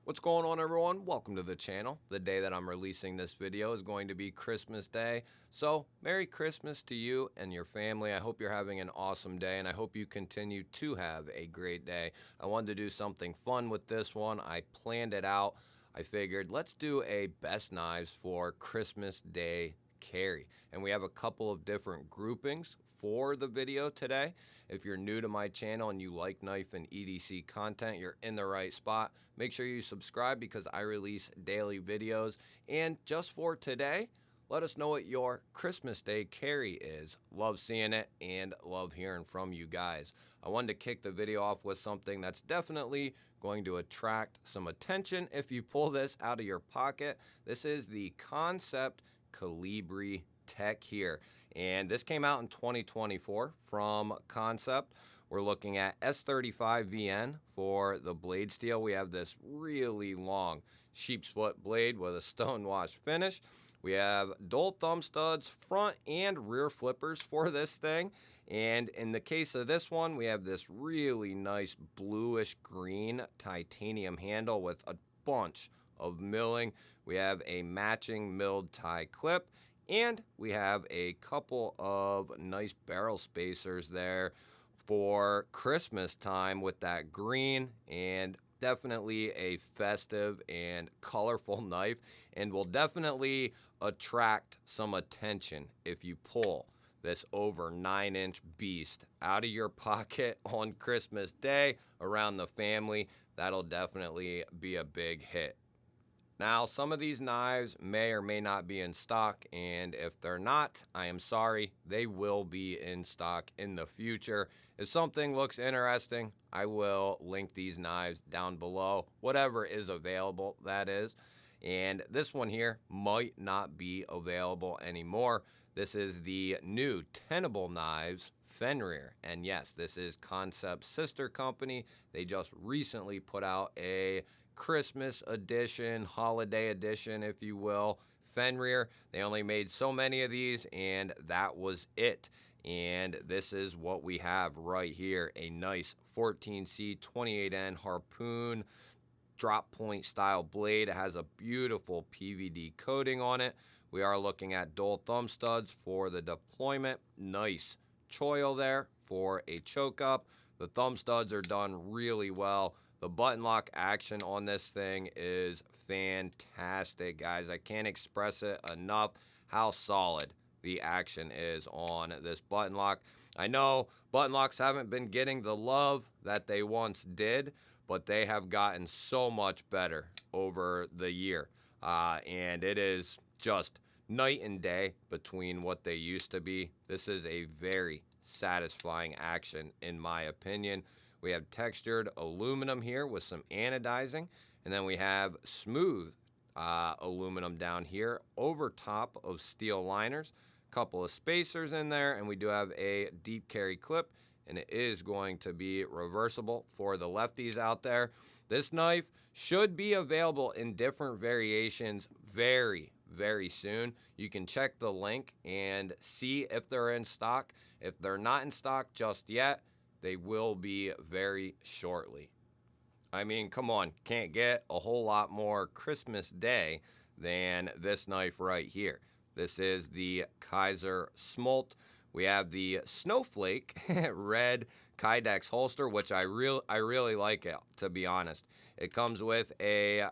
What's going on, everyone? Welcome to the channel. The day that I'm releasing this video is going to be Christmas Day. So, Merry Christmas to you and your family. I hope you're having an awesome day, and I hope you continue to have a great day. I wanted to do something fun with this one. I planned it out. I figured let's do a best knives for Christmas Day carry. And we have a couple of different groupings for the video today. If you're new to my channel and you like knife and EDC content, you're in the right spot. Make sure you subscribe because I release daily videos. And just for today, let us know what your Christmas Day carry is. Love seeing it and love hearing from you guys. I wanted to kick the video off with something that's definitely going to attract some attention if you pull this out of your pocket. This is the Concept Colibri Tech here, and this came out in 2024 from Concept. We're looking at S35VN for the blade steel. We have this really long sheep's foot blade with a stonewash finish. We have dual thumb studs, front and rear flippers for this thing. And in the case of this one, we have this really nice bluish green titanium handle with a bunch of milling. We have a matching milled tie clip, and we have a couple of nice barrel spacers there for Christmas time with that green, and definitely a festive and colorful knife, and will definitely attract some attention if you pull this over 9-inch beast out of your pocket on Christmas Day around the family. That'll definitely be a big hit. Now, some of these knives may or may not be in stock, and if they're not, I am sorry. They will be in stock in the future. If something looks interesting, I will link these knives down below, whatever is available, that is. And this one here might not be available anymore. This is the new Tenable Knives Fenrir, and yes, this is Concept's sister company. They just recently put out a Christmas edition, holiday edition, if you will, Fenrir. They only made so many of these, and that was it. And this is what we have right here, a nice 14C 28N harpoon drop point style blade. It has a beautiful PVD coating on it. We are looking at dual thumb studs for the deployment. Nice choil there for a choke up. The thumb studs are done really well. The button lock action on this thing is fantastic, guys. I can't express it enough how solid the action is on this button lock. I know button locks haven't been getting the love that they once did, but they have gotten so much better over the year. And it is just night and day between what they used to be. This is a very satisfying action, in my opinion. We have textured aluminum here with some anodizing, and then we have smooth aluminum down here over top of steel liners. A couple of spacers in there, and we do have a deep carry clip, and it is going to be reversible for the lefties out there. This knife should be available in different variations very soon. You can check the link and see if they're in stock. If they're not in stock just yet, they will be very shortly. I mean, come on, can't get a whole lot more Christmas Day than this knife right here. This is the Kaiser Smolt. We have the Snowflake red Kydex holster, which I really like it, to be honest. It comes with a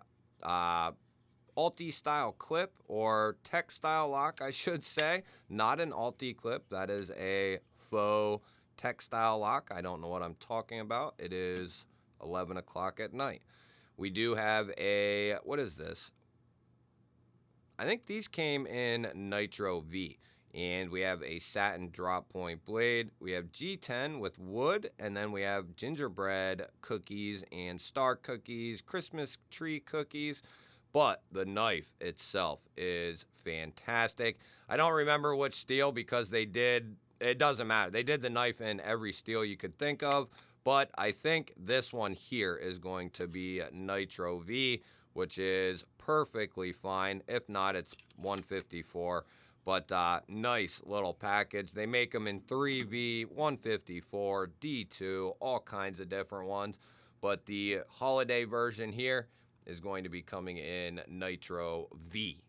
Alti style clip, or tech style lock, I should say. Not an Alti clip, that is a faux textile lock. I don't know what I'm talking about. It is 11 o'clock at night. We do have a, what is this? I think these came in Nitro V. And we have a satin drop point blade. We have G10 with wood, and then we have gingerbread cookies and star cookies, Christmas tree cookies. But the knife itself is fantastic. I don't remember which steel because they did, it doesn't matter. They did the knife in every steel you could think of, but I think this one here is going to be Nitro V, which is perfectly fine. If not, it's 154. But nice little package. They make them in 3V, 154, D2, all kinds of different ones. But the holiday version here is going to be coming in Nitro V.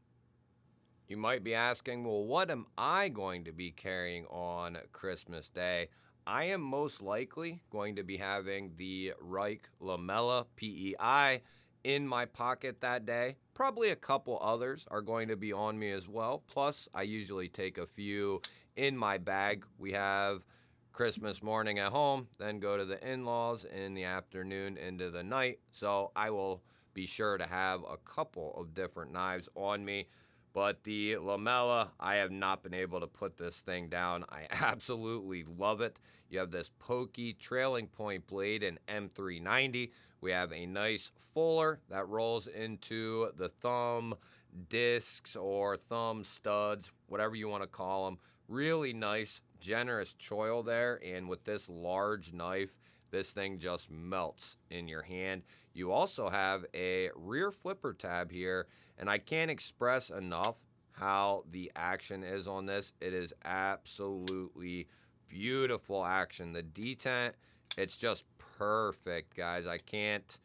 You might be asking, well, what am I going to be carrying on Christmas Day? I am most likely going to be having the Reich Lamella PEI in my pocket that day. Probably a couple others are going to be on me as well. Plus, I usually take a few in my bag. We have Christmas morning at home, then go to the in-laws in the afternoon into the night. So I will be sure to have a couple of different knives on me. But the Lamella, I have not been able to put this thing down. I absolutely love it. You have this pokey trailing point blade in M390. We have a nice fuller that rolls into the thumb discs or thumb studs, whatever you want to call them. Really nice, generous choil there. And with this large knife, this thing just melts in your hand. You also have a rear flipper tab here, and I can't express enough how the action is on this. It is absolutely beautiful action. The detent, it's just perfect, guys. I can't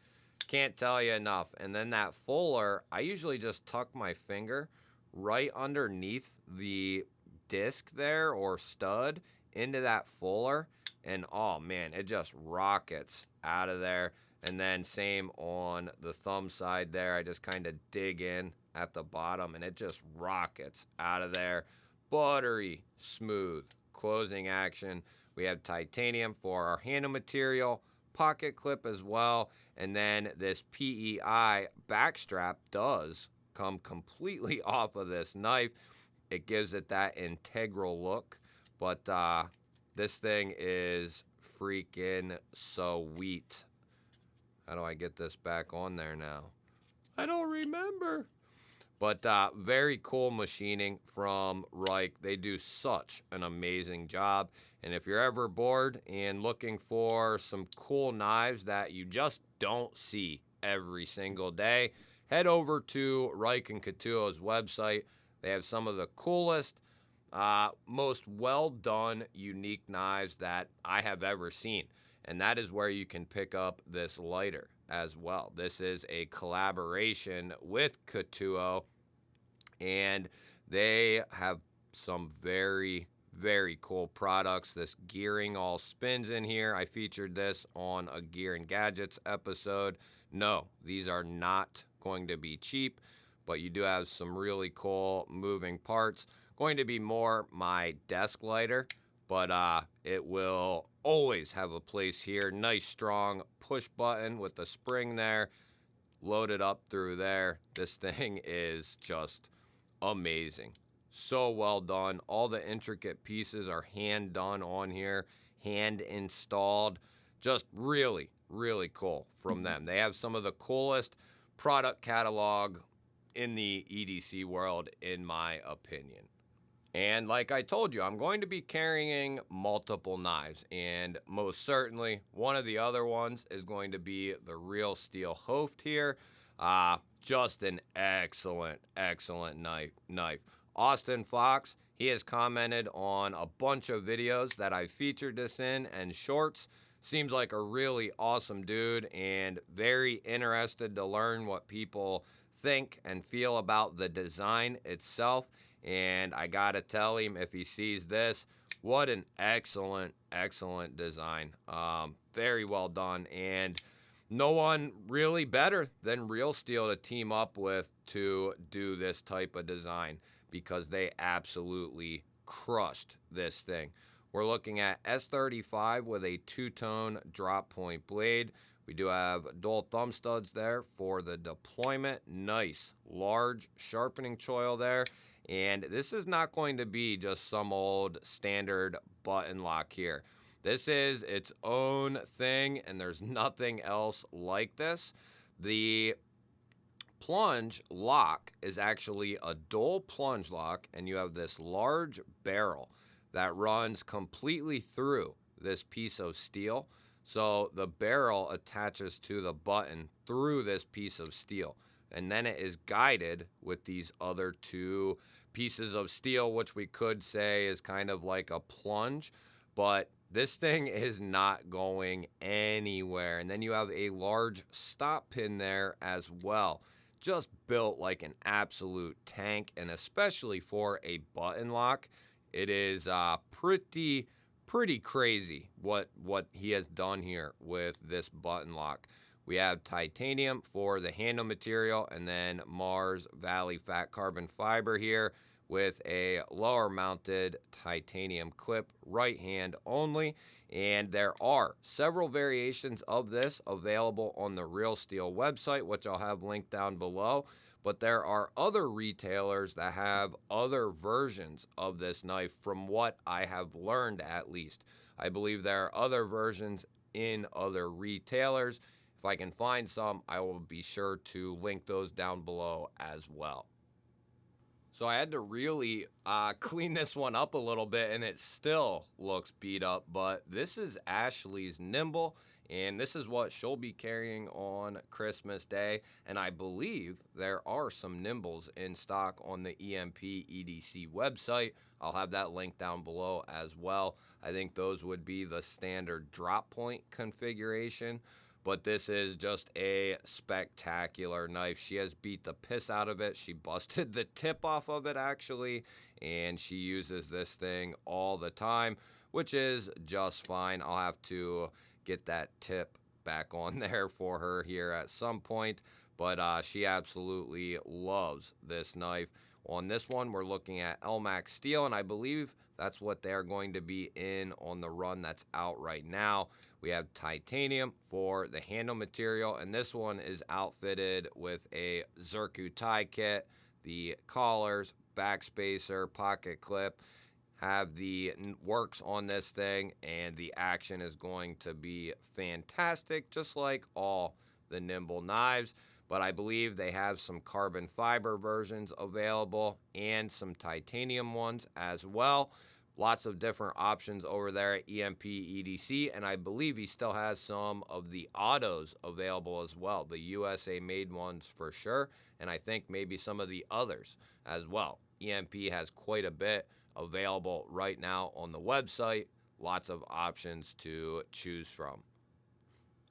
tell you enough. And then that fuller, I usually just tuck my finger right underneath the disc there or stud into that fuller, and oh man, it just rockets out of there. And then same on the thumb side there, I just kind of dig in at the bottom and it just rockets out of there. Buttery smooth closing action. We have titanium for our handle material, pocket clip as well, and then this PEI backstrap does come completely off of this knife. It gives it that integral look, but this thing is freaking sweet. How do I get this back on there now? I don't remember. But very cool machining from Reich. They do such an amazing job. And if you're ever bored and looking for some cool knives that you just don't see every single day, head over to Reich and Coutuo's website. They have some of the coolest, most well-done, unique knives that I have ever seen. And that is where you can pick up this lighter as well. This is a collaboration with Coutuo, and they have some very, very cool products. This gearing all spins in here. I featured this on a Gear and Gadgets episode. No, these are not going to be cheap, but you do have some really cool moving parts. Going to be more my desk lighter, but it will always have a place here. Nice strong push button with the spring there, loaded up through there. This thing is just amazing. So well done. All the intricate pieces are hand done on here, hand installed. Just really, really cool from them. They have some of the coolest product catalog in the EDC world, in my opinion. And like I told you, I'm going to be carrying multiple knives, and most certainly one of the other ones is going to be the Real Steel Hoft here. Just an excellent, excellent knife. Austin Fox, he has commented on a bunch of videos that I featured this in and shorts. Seems like a really awesome dude and very interested to learn what people think and feel about the design itself. And I gotta tell him, if he sees this, what an excellent, excellent design. Very well done. And no one really better than Real Steel to team up with to do this type of design, because they absolutely crushed this thing. We're looking at S35 with a two-tone drop point blade. We do have dual thumb studs there for the deployment. Nice, large sharpening choil there. And this is not going to be just some old standard button lock here. This is its own thing, and there's nothing else like this. The plunge lock is actually a dual plunge lock, and you have this large barrel that runs completely through this piece of steel. So the barrel attaches to the button through this piece of steel, and then it is guided with these other two pieces of steel, which we could say is kind of like a plunge, but This thing is not going anywhere. And then you have a large stop pin there as well. Just built like an absolute tank, and especially for a button lock, it is pretty crazy what he has done here with this button lock. We have titanium for the handle material, and then Mars Valley fat carbon fiber here with a lower mounted titanium clip, right hand only. And there are several variations of this available on the Real Steel website, which I'll have linked down below. But there are other retailers that have other versions of this knife, from what I have learned at least. I believe there are other versions in other retailers. If I can find some, I will be sure to link those down below as well. So I had to really clean this one up a little bit, and it still looks beat up, but this is Ashley's Nimble, and this is what she'll be carrying on Christmas Day. And I believe there are some Nimbles in stock on the EMP EDC website. I'll have that link down below as well. I think those would be the standard drop point configuration. But this is just a spectacular knife. She has beat the piss out of it. She busted the tip off of it, actually, and she uses this thing all the time, which is just fine. I'll have to get that tip back on there for her here at some point, but she absolutely loves this knife. On this one, we're looking at LMAX steel, and I believe that's what they're going to be in on the run that's out right now. We have titanium for the handle material, and this one is outfitted with a Zirku tie kit. The collars, back spacer, pocket clip have the works on this thing, and the action is going to be fantastic, just like all the Nimble knives. But I believe they have some carbon fiber versions available and some titanium ones as well. Lots of different options over there at EMP EDC, and I believe he still has some of the autos available as well, the USA made ones for sure, and I think maybe some of the others as well. EMP has quite a bit available right now on the website. Lots of options to choose from.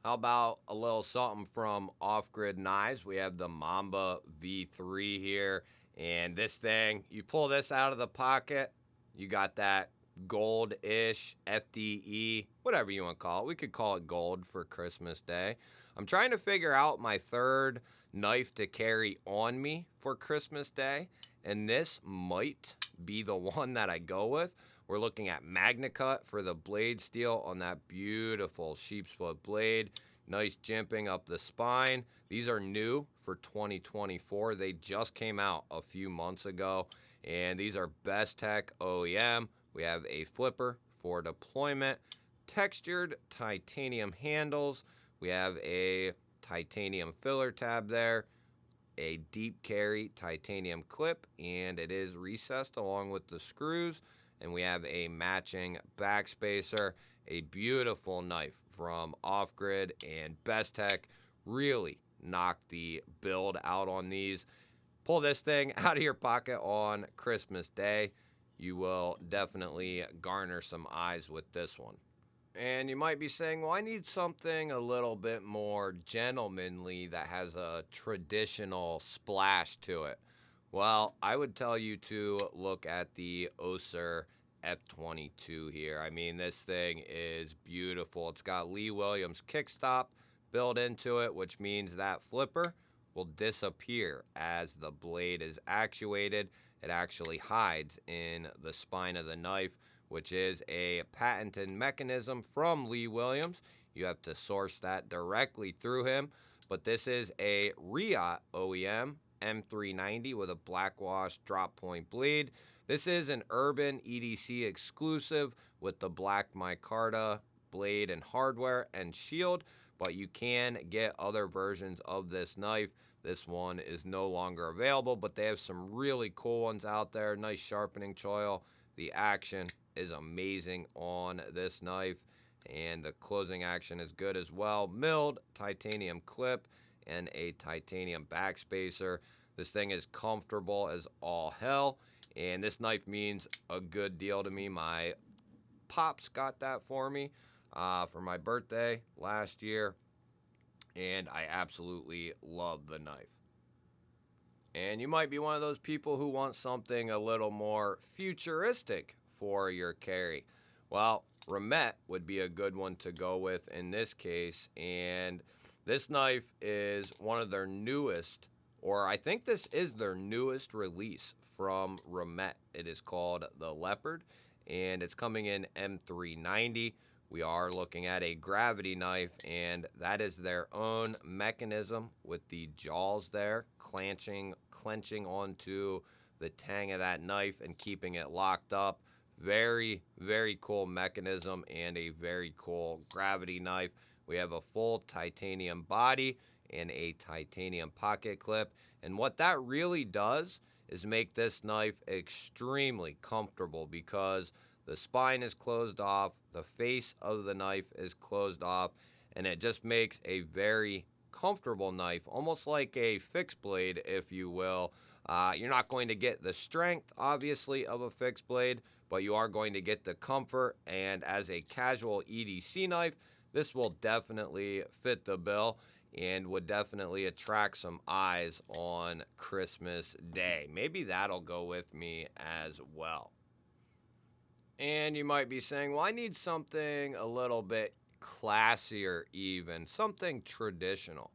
How about a little something from Off Grid Knives? We have the Mamba V3 here, and this thing, you pull this out of the pocket, you got that gold-ish FDE, whatever you want to call it. We could call it gold for Christmas Day. I'm trying to figure out my third knife to carry on me for Christmas Day, and this might be the one that I go with. We're looking at MagnaCut for the blade steel on that beautiful sheepsfoot blade. Nice jimping up the spine. These are new for 2024. They just came out a few months ago, and these are Best Tech OEM. We have a flipper for deployment, textured titanium handles. We have a titanium filler tab there, a deep carry titanium clip, and it is recessed along with the screws. And we have a matching back spacer, a beautiful knife from Off Grid, and Best Tech really knocked the build out on these. Pull this thing out of your pocket on Christmas Day. You will definitely garner some eyes with this one. And you might be saying, well, I need something a little bit more gentlemanly that has a traditional splash to it. Well, I would tell you to look at the Oser F22 here. I mean, this thing is beautiful. It's got Lee Williams kickstop built into it, which means that flipper will disappear as the blade is actuated. It actually hides in the spine of the knife, which is a patented mechanism from Lee Williams. You have to source that directly through him. But this is a Riot OEM M390 with a black wash drop point bleed. This is an Urban EDC exclusive with the black micarta blade and hardware and shield, but you can get other versions of this knife. This one is no longer available, but they have some really cool ones out there. Nice sharpening choil. The action is amazing on this knife, and the closing action is good as well. Milled titanium clip and a titanium backspacer. This thing is comfortable as all hell, and this knife means a good deal to me. My Pops got that for me for my birthday last year, and I absolutely love the knife. And you might be one of those people who want something a little more futuristic for your carry. Well, Remet would be a good one to go with in this case. And this knife is one of their newest, or I think this is their newest release from Remet. It is called the Leopard, and it's coming in M390. We are looking at a gravity knife, and that is their own mechanism with the jaws there, clenching onto the tang of that knife and keeping it locked up. Very, very cool mechanism and a very cool gravity knife. We have a full titanium body and a titanium pocket clip. And what that really does is make this knife extremely comfortable because the spine is closed off, the face of the knife is closed off, and it just makes a very comfortable knife, almost like a fixed blade, if you will. You're not going to get the strength, obviously, of a fixed blade, but you are going to get the comfort, and as a casual EDC knife, this will definitely fit the bill and would definitely attract some eyes on Christmas Day. Maybe that'll go with me as well. And you might be saying, well, I need something a little bit classier even, something traditional,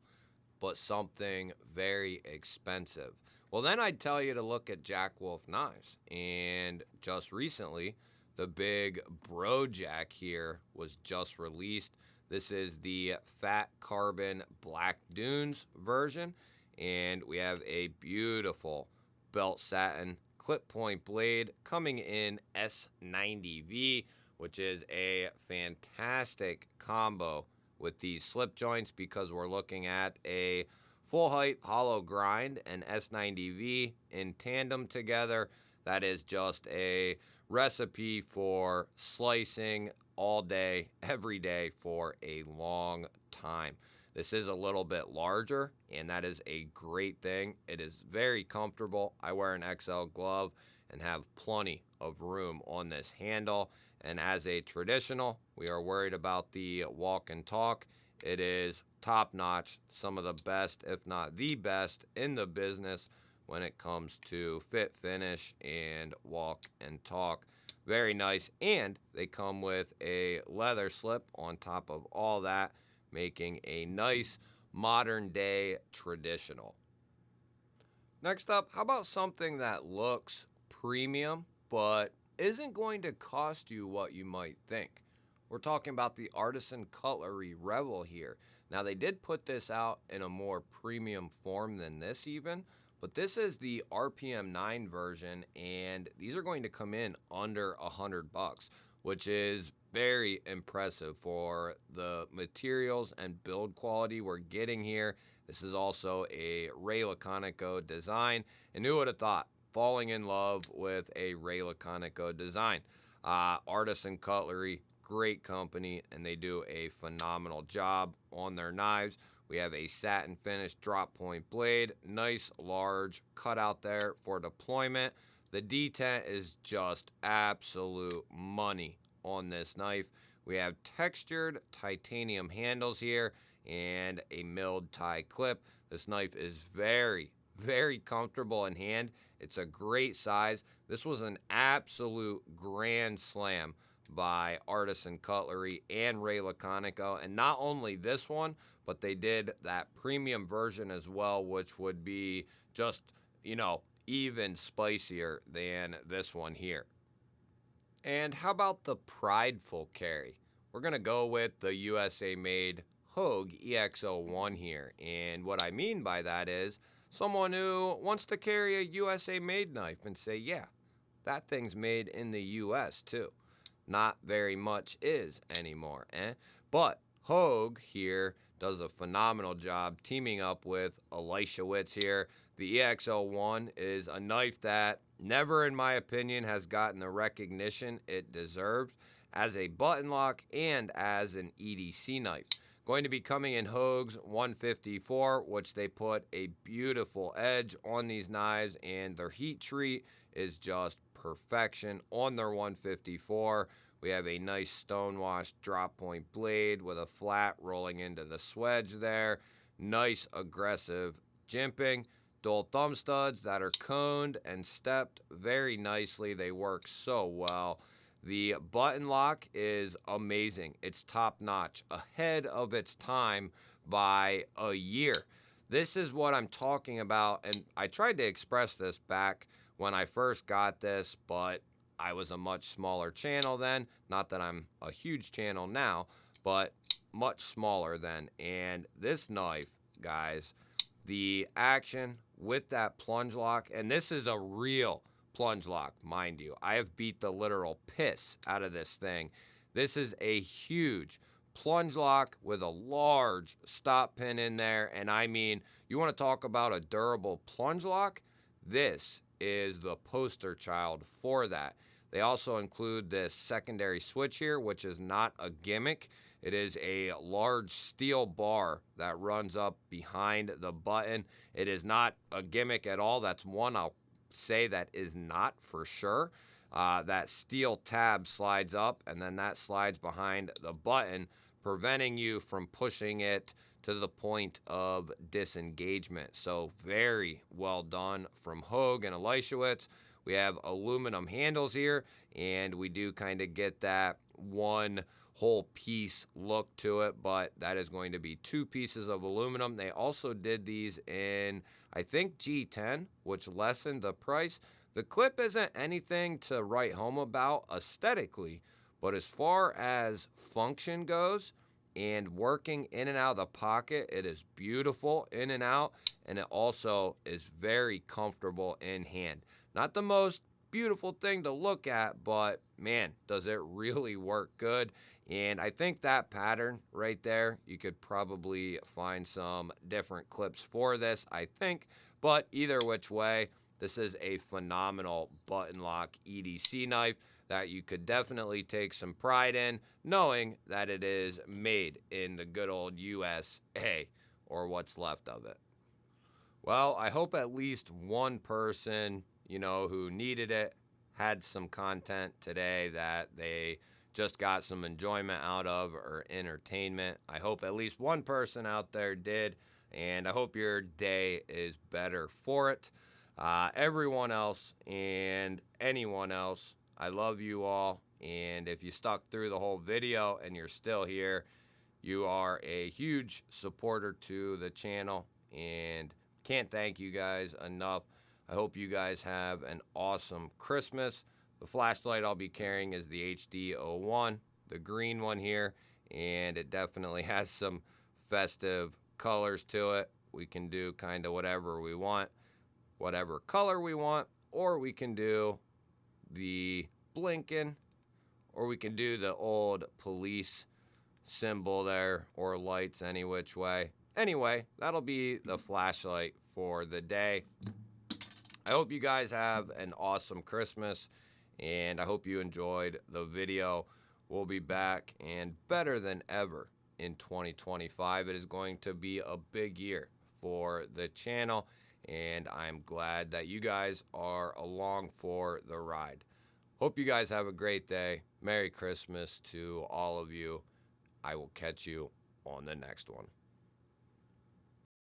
but something very expensive. Well, then I'd tell you to look at Jack Wolf knives. And just recently, the big Bro Jack here was just released. This is the Fat Carbon Black Dunes version. And we have a beautiful belt satin clip point blade coming in S90V, which is a fantastic combo with these slip joints because we're looking at a full height hollow grind and S90V in tandem together. That is just a recipe for slicing all day, every day for a long time. This is a little bit larger, and that is a great thing. It is very comfortable. I wear an XL glove and have plenty of room on this handle. And as a traditional, we are worried about the walk and talk. It is top notch, some of the best, if not the best, in the business when it comes to fit, finish, and walk and talk. Very nice, and they come with a leather slip on top of all that, making a nice modern day traditional. Next up, how about something that looks premium but isn't going to cost you what you might think? We're talking about the Artisan Cutlery Rebel here. Now, they did put this out in a more premium form than this even, but this is the RPM 9 version, and these are going to come in under $100, which is very impressive for the materials and build quality we're getting here. This is also a Ray Laconico design, and who would have thought falling in love with a Ray Laconico design? Artisan Cutlery, great company, and they do a phenomenal job on their knives. We have a satin finished drop point blade, nice large cutout there for deployment. The detent is just absolute money on this knife. We have textured titanium handles here and a milled tie clip. This knife is very, very comfortable in hand. It's a great size. This was an absolute grand slam by Artisan Cutlery and Ray Laconico. And not only this one, but they did that premium version as well, which would be just, even spicier than this one here. And how about the prideful carry? We're going to go with the USA-made Hogue EX01 here. And what I mean by that is someone who wants to carry a USA-made knife and say, yeah, that thing's made in the US too. Not very much is anymore, But Hogue here does a phenomenal job teaming up with Elisha Witz here. The EX01 is a knife that never, in my opinion, has gotten the recognition it deserved as a button lock and as an EDC knife. Going to be coming in Hogue's 154, which they put a beautiful edge on these knives, and their heat treat is just perfection on their 154. We have a nice stonewash drop point blade with a flat rolling into the swedge there. Nice aggressive jimping. Dual thumb studs that are coned and stepped very nicely. They work so well. The button lock is amazing. It's top notch, ahead of its time by a year. This is what I'm talking about, and I tried to express this back when I first got this, but I was a much smaller channel then. Not that I'm a huge channel now, but much smaller then. And this knife, guys, the action with that plunge lock, and this is a real plunge lock, mind you. I have beat the literal piss out of this thing. This is a huge plunge lock with a large stop pin in there, and I mean, you want to talk about a durable plunge lock? This is the poster child for that. They also include this secondary switch here, which is not a gimmick. It is a large steel bar that runs up behind the button. It is not a gimmick at all. That's one I'll say that is not for sure. That steel tab slides up, and then that slides behind the button, preventing you from pushing it to the point of disengagement. So very well done from Hogue and Elishewitz. We have aluminum handles here, and we do kind of get that one whole piece look to it, but that is going to be 2 pieces of aluminum. They also did these in, I think, G10, which lessened the price. The clip isn't anything to write home about aesthetically, but as far as function goes and working in and out of the pocket, it is beautiful in and out, and it also is very comfortable in hand. Not the most beautiful thing to look at, but man, does it really work good. And I think that pattern right there, you could probably find some different clips for this, I think. But either which way, this is a phenomenal button lock EDC knife that you could definitely take some pride in, knowing that it is made in the good old USA, or what's left of it. Well, I hope at least one person, who needed it, had some content today that they just got some enjoyment out of, or entertainment. I hope at least one person out there did, and I hope your day is better for it. Everyone else and anyone else, I love you all, and if you stuck through the whole video and you're still here, you are a huge supporter to the channel, and can't thank you guys enough. I hope you guys have an awesome Christmas. The flashlight I'll be carrying is the HD01, the green one here, and it definitely has some festive colors to it. We can do kind of whatever we want, whatever color we want, or we can do the blinking, or we can do the old police symbol there, or lights, any which way. Anyway, that'll be the flashlight for the day. I hope you guys have an awesome Christmas, and I hope you enjoyed the video. We'll be back and better than ever in 2025. It is going to be a big year for the channel, and I'm glad that you guys are along for the ride. Hope you guys have a great day. Merry Christmas to all of you. I will catch you on the next one.